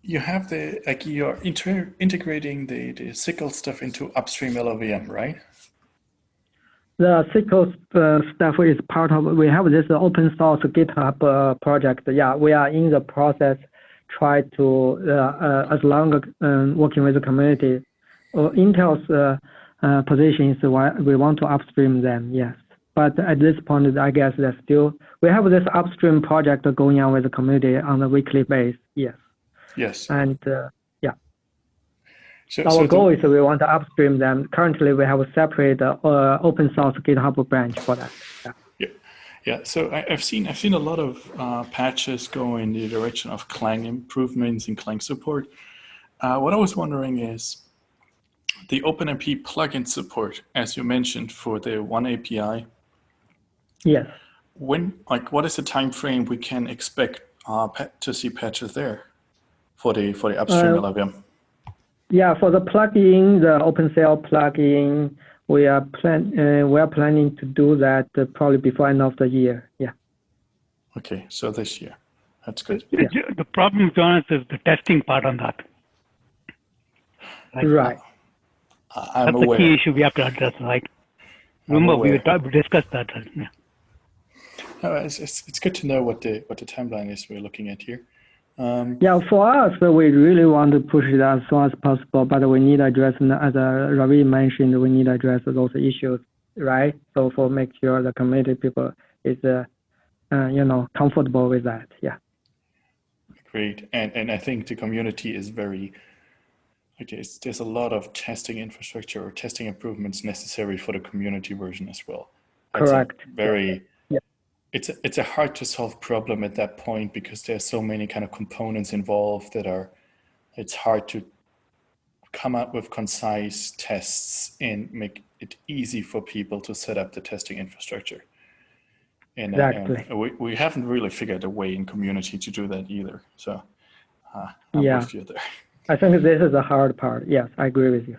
you have the, like you're integrating the SQL stuff into upstream LLVM, right? The SQL stuff is part of, we have this open source GitHub project. Yeah, we are in the process, try to, as long as working with the community. Intel's position is we want to upstream them, yes. But at this point, I guess there's still, we have this upstream project going on with the community on a weekly basis, yes. Yes. And yeah. So our goal is we want to upstream them. Currently, we have a separate open source GitHub branch for that. Yeah. Yeah. So I've seen a lot of patches go in the direction of Clang improvements and Clang support. What I was wondering is the OpenMP plugin support, as you mentioned, for the one API. Yes. What is the time frame we can expect to see patches there for the upstream LLVM? Yeah, for the plugin, the OpenCL plugin, we are planning to do that probably before end of the year. Yeah. Okay, so this year, that's good. Yeah. The problem, Jonas, is the testing part on that. Right. I'm That's aware. the key issue we have to address, right? Remember, we discussed that. Yeah. No, it's good to know what the timeline is we're looking at here. Yeah, for us, we really want to push it as soon as possible, but we need to address, as Ravi mentioned, we need to address those issues, right? So for make sure the community people is, comfortable with that. Yeah. Great, and I think the community is very. There's a lot of testing infrastructure or testing improvements necessary for the community version as well. That's correct. It's a hard to solve problem at that point because there's so many kind of components involved that it's hard to come up with concise tests and make it easy for people to set up the testing infrastructure. And, exactly. We haven't really figured a way in community to do that either. So I'm with you there. I think this is the hard part. Yes, I agree with you.